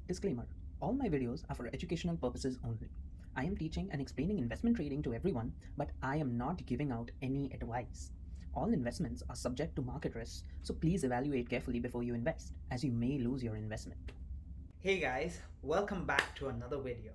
Disclaimer: all my videos are for educational purposes only. I am teaching and explaining investment trading to everyone, but I am not giving out any advice. All investments are subject to market risks, so please evaluate carefully before you invest, as you may lose your investment. Hey guys, welcome back to another video.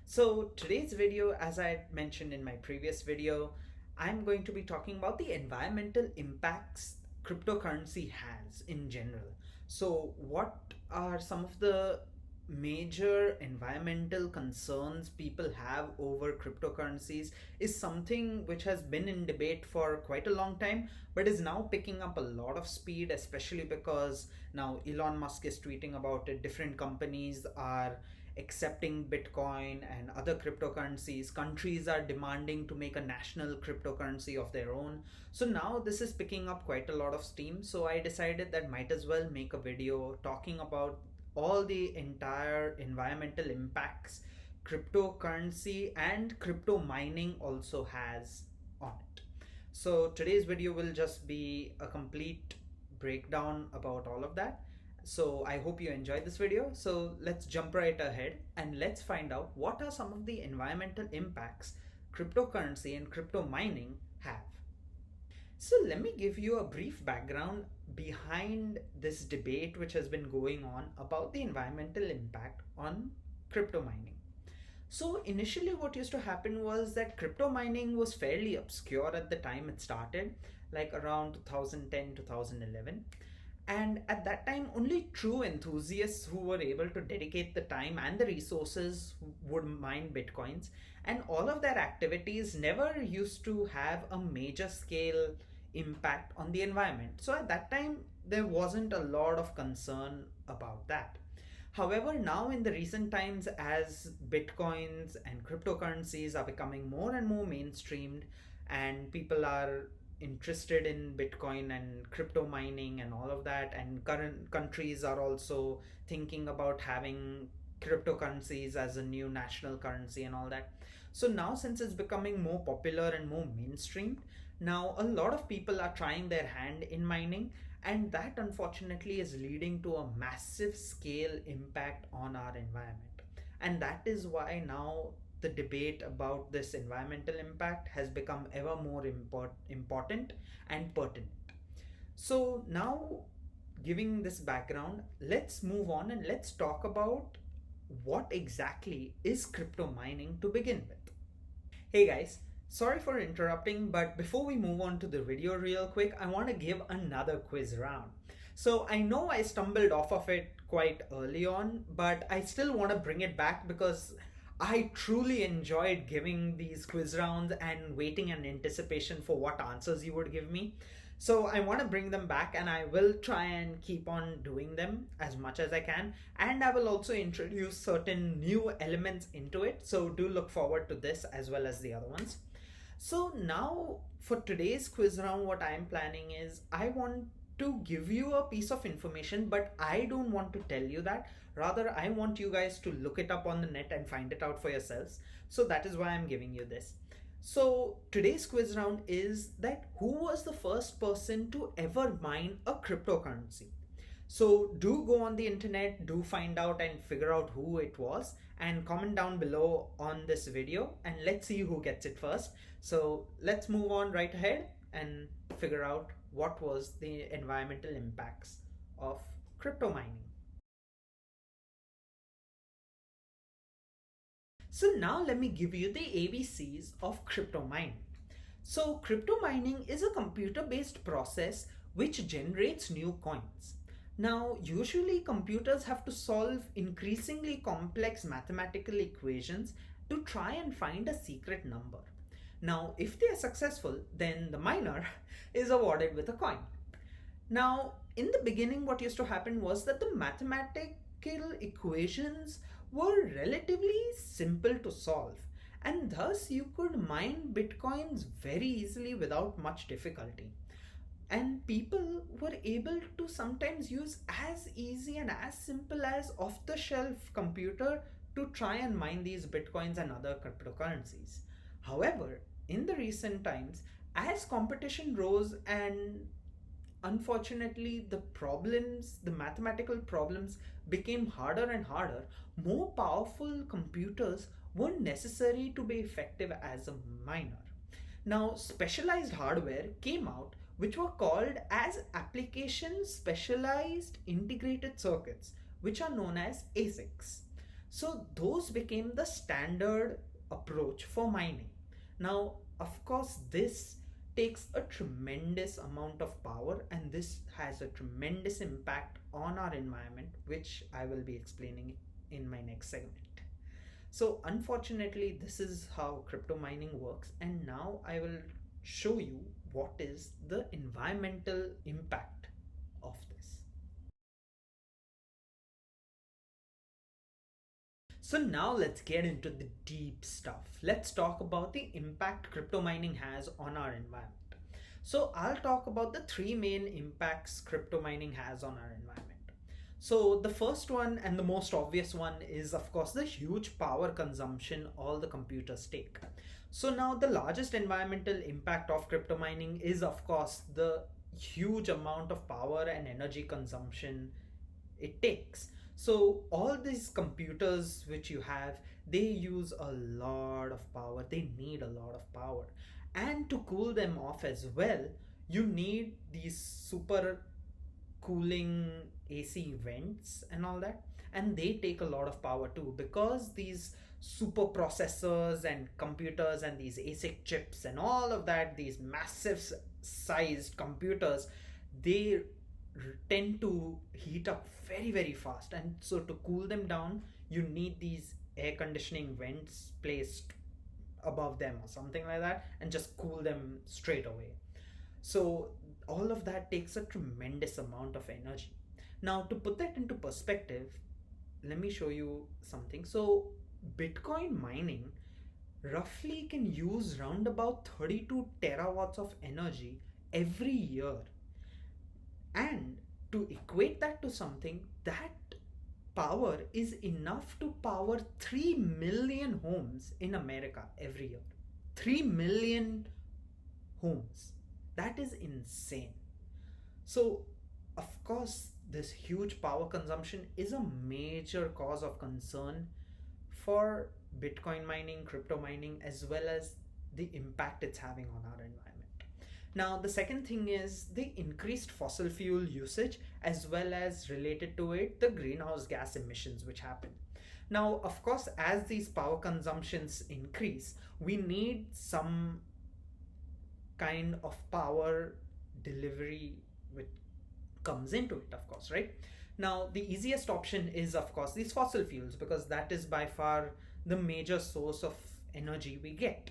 So today's video, as I mentioned in my previous video, I'm going to be talking about the environmental impacts cryptocurrency has in general. So what are some of the major environmental concerns people have over cryptocurrencies is something which has been in debate for quite a long time, but is now picking up a lot of speed, especially because now Elon Musk is tweeting about it. Different companies are accepting Bitcoin and other cryptocurrencies. Countries are demanding to make a national cryptocurrency of their own. So now this is picking up quite a lot of steam. So I decided that might as well make a video talking about all the entire environmental impacts cryptocurrency and crypto mining also has on it. So today's video will just be a complete breakdown about all of that. So I hope you enjoyed this video. So let's jump right ahead and let's find out what are some of the environmental impacts cryptocurrency and crypto mining have. So let me give you a brief background behind this debate which has been going on about the environmental impact on crypto mining. So initially what used to happen was that crypto mining was fairly obscure at the time it started, like around 2010 2011. And at that time, only true enthusiasts who were able to dedicate the time and the resources would mine bitcoins. And all of their activities never used to have a major scale impact on the environment. So at that time, there wasn't a lot of concern about that. However, now in the recent times, as bitcoins and cryptocurrencies are becoming more and more mainstreamed, and people are interested in Bitcoin and crypto mining and all of that, and current countries are also thinking about having cryptocurrencies as a new national currency and all that. So now, since it's becoming more popular and more mainstream, now a lot of people are trying their hand in mining, and that unfortunately is leading to a massive scale impact on our environment. And that is why now the debate about this environmental impact has become ever more important and pertinent. So now, giving this background, let's move on and let's talk about what exactly is crypto mining to begin with. Hey guys, sorry for interrupting, but before we move on to the video real quick, I want to give another quiz round. So I know I stumbled off of it quite early on, but I still want to bring it back because I truly enjoyed giving these quiz rounds and waiting in anticipation for what answers you would give me. So I want to bring them back, and I will try and keep on doing them as much as I can. And I will also introduce certain new elements into it. So do look forward to this as well as the other ones. So now for today's quiz round, what I'm planning is I want to give you a piece of information, but I don't want to tell you that. Rather, I want you guys to look it up on the net and find it out for yourselves. So that is why I'm giving you this. So today's quiz round is that who was the first person to ever mine a cryptocurrency? So do go on the internet, do find out and figure out who it was, and comment down below on this video, and let's see who gets it first. So let's move on right ahead and figure out what was the environmental impacts of crypto mining. So now let me give you the ABCs of crypto mining. So crypto mining is a computer-based process which generates new coins. Now, usually computers have to solve increasingly complex mathematical equations to try and find a secret number. Now, if they are successful, then the miner is awarded with a coin. Now, in the beginning, what used to happen was that the mathematical equations were relatively simple to solve, and thus you could mine bitcoins very easily without much difficulty. And people were able to sometimes use as easy and as simple as off-the-shelf computer to try and mine these bitcoins and other cryptocurrencies. However, in the recent times, as competition rose and unfortunately, the mathematical problems became harder and harder. More powerful computers weren't necessary to be effective as a miner. Now, specialized hardware came out which were called as application specialized integrated circuits, which are known as ASICs. So, those became the standard approach for mining. Now, of course, this takes a tremendous amount of power, and this has a tremendous impact on our environment, which I will be explaining in my next segment. So unfortunately, this is how crypto mining works, and now I will show you what is the environmental impact of this. So now let's get into the deep stuff. Let's talk about the impact crypto mining has on our environment. So I'll talk about the three main impacts crypto mining has on our environment. So the first one and the most obvious one is of course the huge power consumption all the computers take. So now the largest environmental impact of crypto mining is of course the huge amount of power and energy consumption it takes. So all these computers which you have, they use a lot of power. They need a lot of power. And to cool them off as well, you need these super cooling AC vents and all that. And they take a lot of power too, because these super processors and computers and these ASIC chips and all of that, these massive sized computers, they tend to heat up very very fast, and so to cool them down you need these air conditioning vents placed above them or something like that, and just cool them straight away. So all of that takes a tremendous amount of energy. Now to put that into perspective, let me show you something. So Bitcoin mining roughly can use round about 32 terawatts of energy every year. And to equate that to something, that power is enough to power 3 million homes in America every year. 3 million homes. That is insane. So, of course, this huge power consumption is a major cause of concern for Bitcoin mining, crypto mining, as well as the impact it's having on our environment. Now, the second thing is the increased fossil fuel usage, as well as related to it, the greenhouse gas emissions which happen. Now, of course, as these power consumptions increase, we need some kind of power delivery which comes into it, of course, right? Now, the easiest option is, of course, these fossil fuels, because that is by far the major source of energy we get.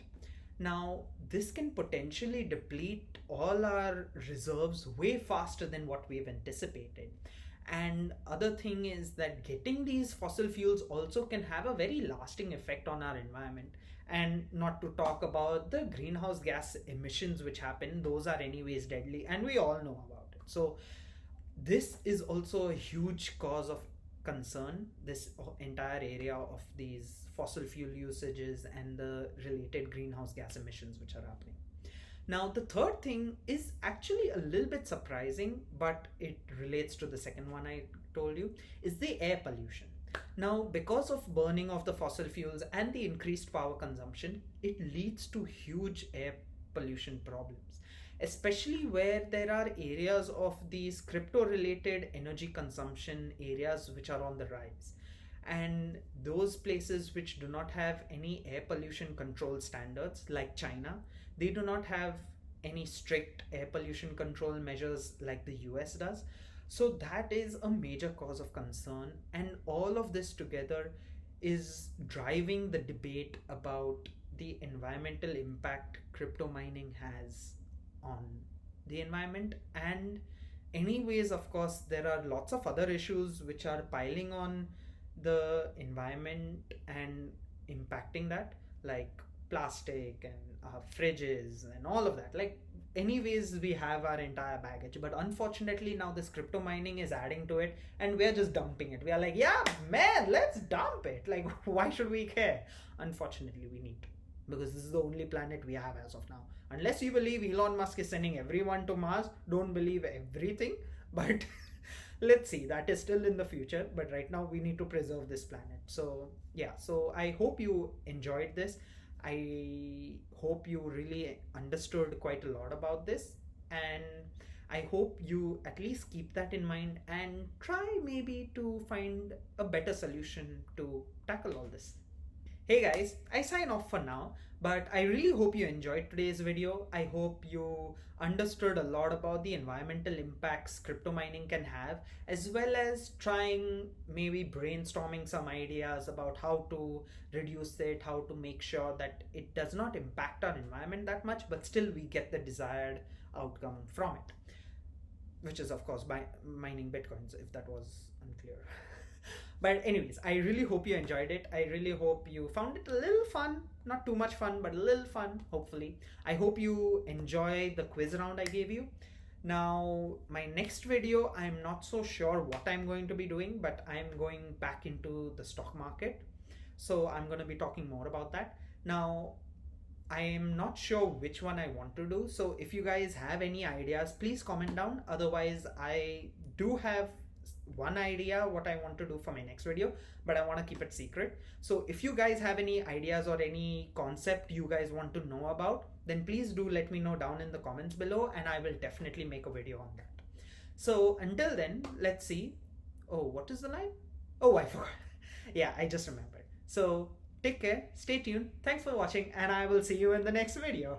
Now, this can potentially deplete all our reserves way faster than what we've anticipated. And other thing is that getting these fossil fuels also can have a very lasting effect on our environment. And not to talk about the greenhouse gas emissions which happen, those are anyways deadly, and we all know about it. So this is also a huge cause of concern, this entire area of these fossil fuel usages and the related greenhouse gas emissions which are happening. Now, the third thing is actually a little bit surprising, but it relates to the second one I told you, is the air pollution. Now, because of burning of the fossil fuels and the increased power consumption, it leads to huge air pollution problems, especially where there are areas of these crypto related energy consumption areas which are on the rise. And those places which do not have any air pollution control standards, like China, they do not have any strict air pollution control measures like the US does. So that is a major cause of concern, and all of this together is driving the debate about the environmental impact crypto mining has on the environment. And anyways, of course, there are lots of other issues which are piling on the environment and impacting that, like plastic and fridges and all of that. Like, anyways, we have our entire baggage, but unfortunately now this crypto mining is adding to it, and we're just dumping it. We are like, yeah man, let's dump it, like why should we care? Unfortunately, we need to. because this is the only planet we have as of now. Unless you believe Elon Musk is sending everyone to Mars, don't believe everything. But let's see, that is still in the future. But right now, we need to preserve this planet. So, yeah, so I hope you enjoyed this. I hope you really understood quite a lot about this. And I hope you at least keep that in mind and try maybe to find a better solution to tackle all this. Hey guys, I sign off for now, but I really hope you enjoyed today's video. I hope you understood a lot about the environmental impacts crypto mining can have, as well as trying maybe brainstorming some ideas about how to reduce it, how to make sure that it does not impact our environment that much, but still we get the desired outcome from it, which is of course by mining bitcoins, if that was unclear. But anyways, I really hope you enjoyed it. I really hope you found it a little fun, not too much fun, but a little fun, hopefully. I hope you enjoy the quiz round I gave you. Now, my next video, I'm not so sure what I'm going to be doing, but I'm going back into the stock market, so I'm going to be talking more about that. Now, I am not sure which one I want to do, so if you guys have any ideas, please comment down. Otherwise, I do have one idea what I want to do for my next video, but I want to keep it secret. So if you guys have any ideas or any concept you guys want to know about, then please do let me know down in the comments below, and I will definitely make a video on that. So until then, let's see. Oh, what is the line? Oh, I forgot. Yeah, I just remembered. So take care, stay tuned, thanks for watching, and I will see you in the next video.